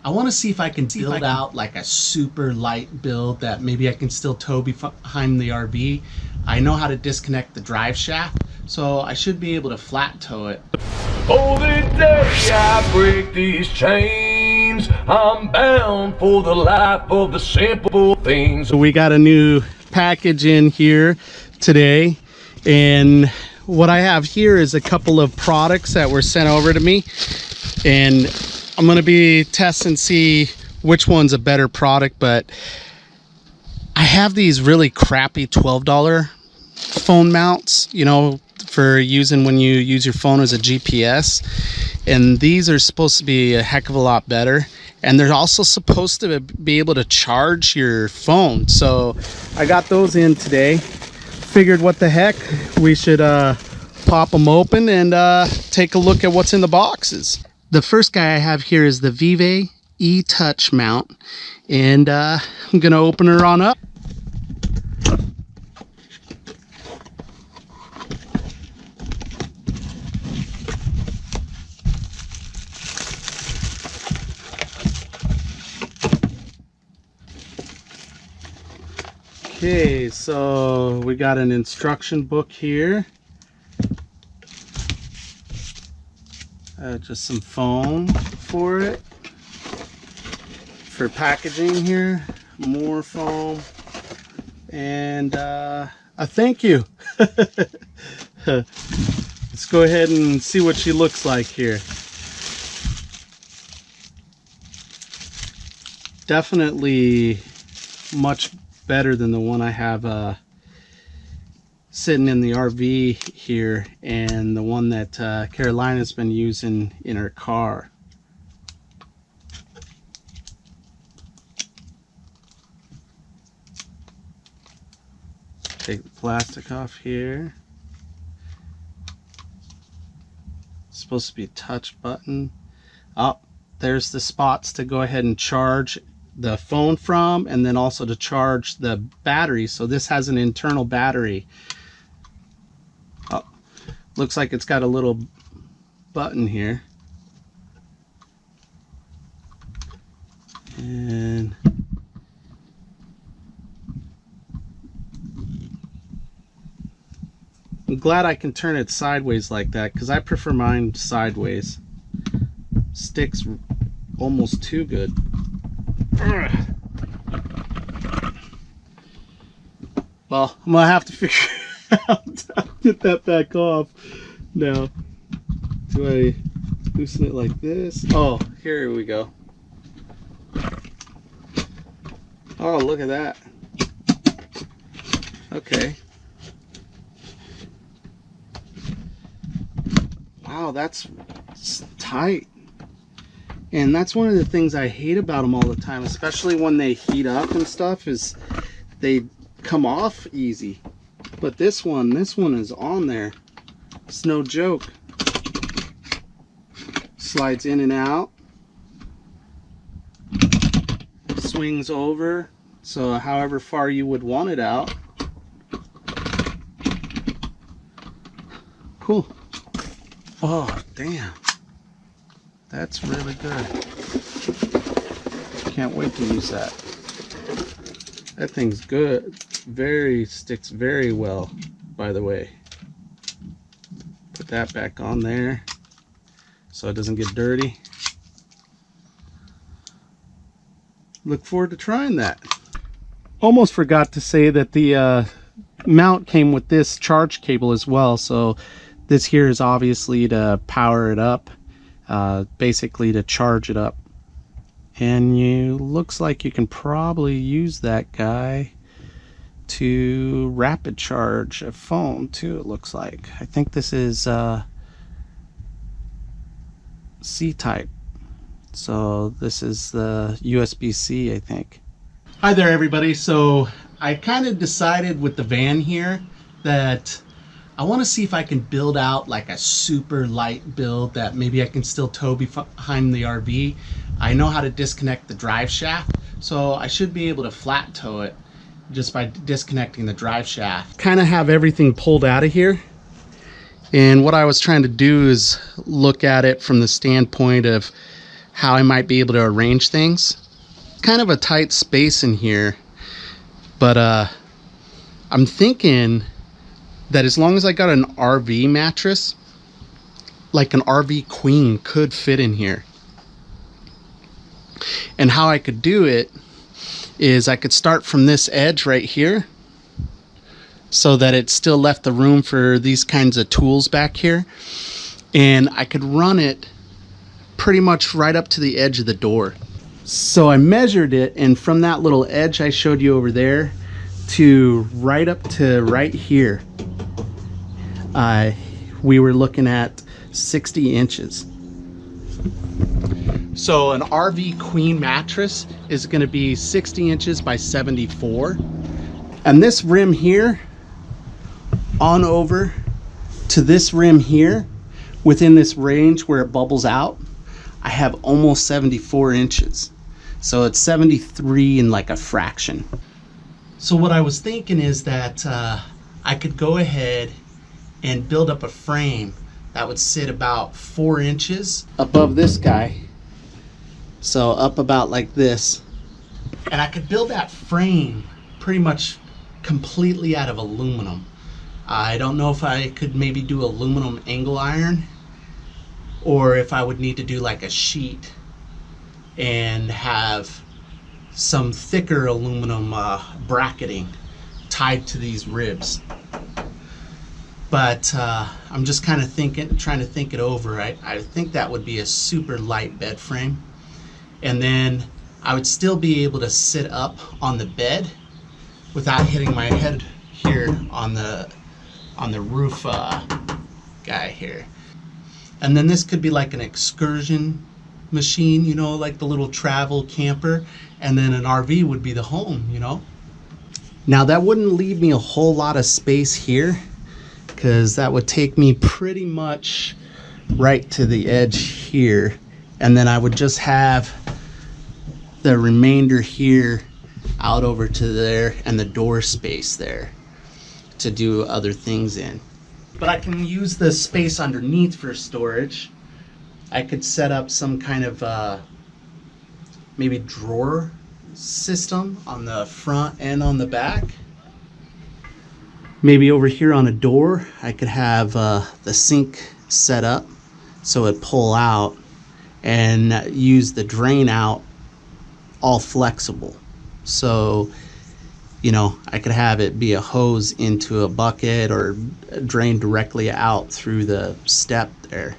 I want to see if I can build out like a super light build that maybe I can still tow behind the RV. I know how to disconnect the drive shaft, so I should be able to flat tow it. Oh, the day I break these chains, I'm bound for the life of the simple things. So we got a new package in here today, and what I have here is a couple of products that were sent over to me, and I'm gonna be testing see which one's a better product. But I have these really crappy $12 phone mounts, you know, for using when you use your phone as a GPS, and these are supposed to be a heck of a lot better, and they're also supposed to be able to charge your phone. So I got those in today. Figured what the heck, we should pop them open and take a look at what's in the boxes. The first guy I have here is the VAVA eTouch mount, and I'm gonna open her on up. Okay, so we got an instruction book here. Just some foam for it. For packaging here, more foam. And a thank you. Let's go ahead and see what she looks like here. Definitely much better than the one I have sitting in the RV here, and the one that Carolina's been using in her car. Take the plastic off here. It's supposed to be a touch button. Oh, there's the spots to go ahead and charge the phone from, and then also to charge the battery. So this has an internal battery. Oh, looks like it's got a little button here, and I'm glad I can turn it sideways like that, because I prefer mine sideways. Sticks almost too good. Well, I'm gonna have to figure out how to get that back off. Now, do I loosen it like this? Oh, here we go. Oh, look at that. Okay. Wow, that's tight. And that's one of the things I hate about them all the time, especially when they heat up and stuff, is they come off easy. But this one is on there. It's no joke. Slides in and out. Swings over, so however far you would want it out. Cool. Oh, damn. That's really good. Can't wait to use that. That thing's good. Sticks very well, by the way. Put that back on there so it doesn't get dirty. Look forward to trying that. Almost forgot to say that the mount came with this charge cable as well. So this here is obviously to power it up. Basically to charge it up, and looks like you can probably use that guy to rapid charge a phone too. It looks like, I think this is C-type, so this is the USB-C, I think. Hi there everybody. So I kind of decided with the van here that I want to see if I can build out like a super light build that maybe I can still tow behind the RV. I know how to disconnect the drive shaft, so I should be able to flat tow it just by disconnecting the drive shaft. Kind of have everything pulled out of here, and what I was trying to do is look at it from the standpoint of how I might be able to arrange things. Kind of a tight space in here, but I'm thinking that as long as I got an RV mattress, like an RV queen could fit in here. And how I could do it is I could start from this edge right here so that it still left the room for these kinds of tools back here. And I could run it pretty much right up to the edge of the door. So I measured it, and from that little edge I showed you over there to right up to right here, we were looking at 60 inches. So an RV queen mattress is going to be 60 inches by 74. And this rim here on over to this rim here, within this range where it bubbles out, I have almost 74 inches. So it's 73 and like a fraction. So what I was thinking is that I could go ahead and build up a frame that would sit about 4 inches above this guy. So up about like this. And I could build that frame pretty much completely out of aluminum. I don't know if I could maybe do aluminum angle iron, or if I would need to do like a sheet and have some thicker aluminum bracketing tied to these ribs. But I'm just kind of trying to think it over. I think that would be a super light bed frame. And then I would still be able to sit up on the bed without hitting my head here on the roof guy here. And then this could be like an excursion machine, you know, like the little travel camper, and then an RV would be the home, you know. Now that wouldn't leave me a whole lot of space here, because that would take me pretty much right to the edge here, and then I would just have the remainder here out over to there and the door space there to do other things in. But I can use the space underneath for storage. I could set up some kind of maybe drawer system on the front and on the back. Maybe over here on a door, I could have the sink set up so it'd pull out, and use the drain out all flexible. So, you know, I could have it be a hose into a bucket or drain directly out through the step there.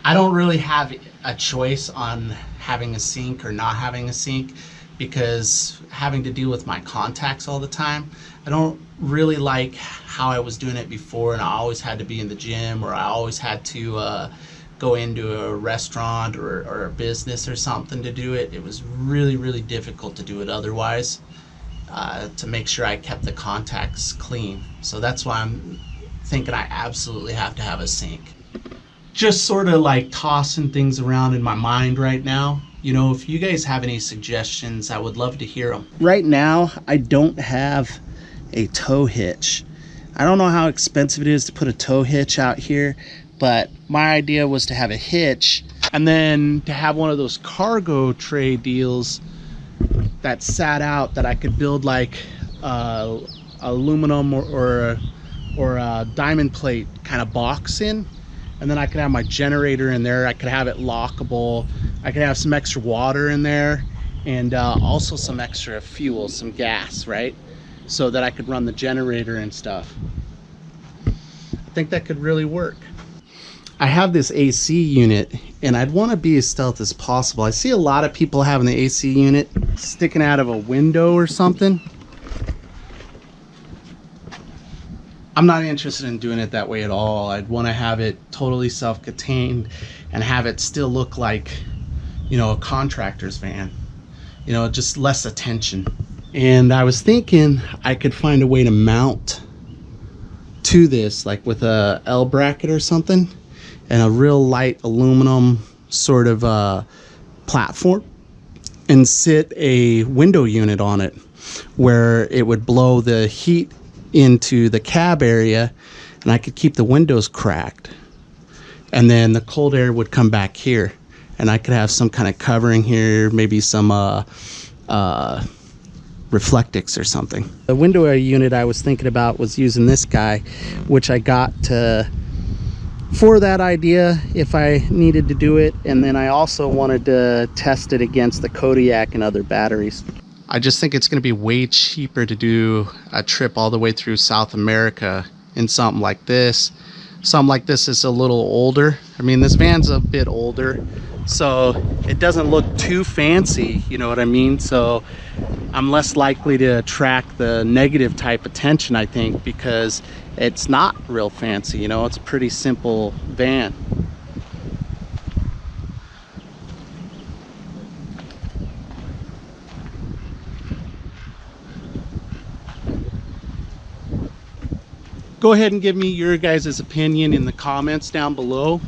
I don't really have a choice on having a sink or not having a sink, because having to deal with my contacts all the time, I don't really like how I was doing it before, and I always had to be in the gym, or I always had to go into a restaurant or a business or something to do it. It was really, really difficult to do it otherwise, to make sure I kept the contacts clean. So that's why I'm thinking I absolutely have to have a sink. Just sort of like tossing things around in my mind right now. You know, if you guys have any suggestions, I would love to hear them. Right now, I don't have a tow hitch. I don't know how expensive it is to put a tow hitch out here, but my idea was to have a hitch and then to have one of those cargo tray deals that sat out, that I could build like aluminum or a diamond plate kind of box in. And then I could have my generator in there. I could have it lockable. I could have some extra water in there, and also some extra fuel, some gas, right? So that I could run the generator and stuff. I think that could really work. I have this AC unit, and I'd want to be as stealth as possible. I see a lot of people having the AC unit sticking out of a window or something. I'm not interested in doing it that way at all. I'd want to have it totally self-contained and have it still look like, you know, a contractor's van. You know, just less attention. And I was thinking I could find a way to mount to this, like with a L bracket or something, and a real light aluminum sort of platform, and sit a window unit on it where it would blow the heat into the cab area, and I could keep the windows cracked, and then the cold air would come back here, and I could have some kind of covering here, maybe some Reflectix or something. The window unit I was thinking about was using this guy, which I got for that idea if I needed to do it, and then I also wanted to test it against the Kodiak and other batteries. I just think it's going to be way cheaper to do a trip all the way through South America in something like this. Something like this is a little older. I mean, this van's a bit older, so it doesn't look too fancy, you know what I mean? So I'm less likely to attract the negative type attention, I think, because it's not real fancy, you know, it's a pretty simple van. Go ahead and give me your guys' opinion in the comments down below,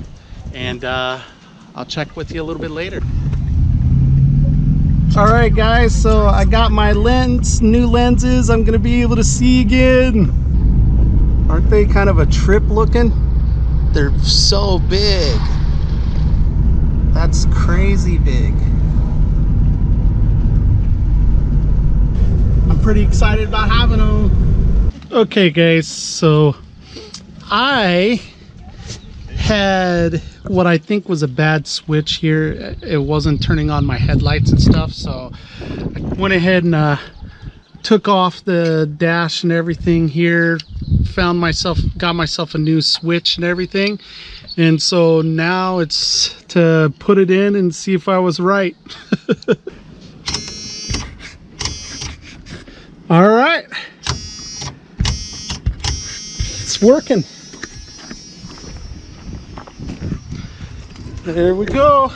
and I'll check with you a little bit later. All right guys, so I got my new lenses. I'm gonna be able to see again. Aren't they kind of a trip looking? They're so big. That's crazy big. I'm pretty excited about having them. Okay guys, so I had what I think was a bad switch here. It wasn't turning on my headlights and stuff, so I went ahead and took off the dash and everything here, got myself a new switch and everything, and so now it's to put it in and see if I was right. All right, it's working. There we go.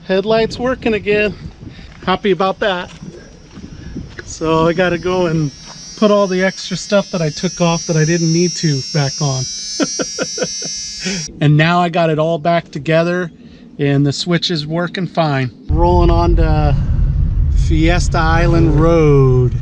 Headlights working again. Happy about that. So I got to go and put all the extra stuff that I took off that I didn't need to back on. And now I got it all back together and the switch is working fine. Rolling on to Fiesta Island Road.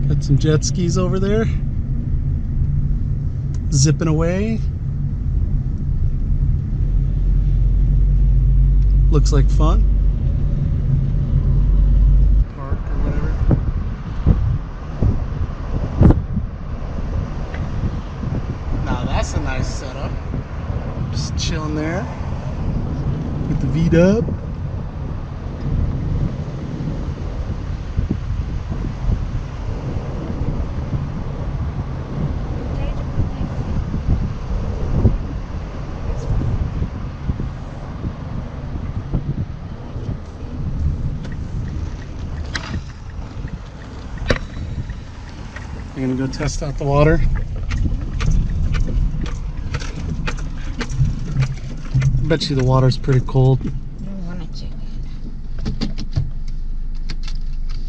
Got some jet skis over there, zipping away. Looks like fun. Park or whatever. Now that's a nice setup. Just chilling there with the V-dub. I'm gonna go test out the water. I bet you the water's pretty cold. I want to check it.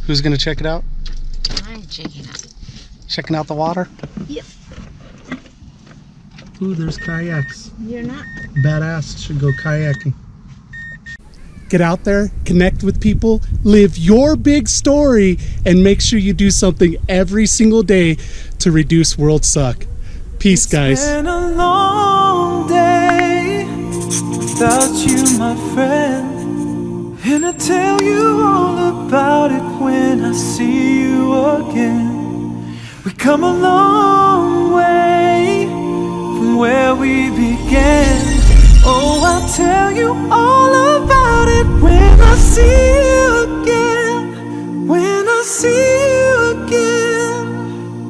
Who's gonna check it out? I'm checking it. Checking out the water? Yep. Ooh, there's kayaks. You're not. Badass, should go kayaking. Get out there, connect with people, live your big story, and make sure you do something every single day to reduce world suck. Peace, guys. It's been a long day without you, my friend, and I tell you all about it when I see you again. We come a long way from where we began. Oh, I'll tell you all about it when I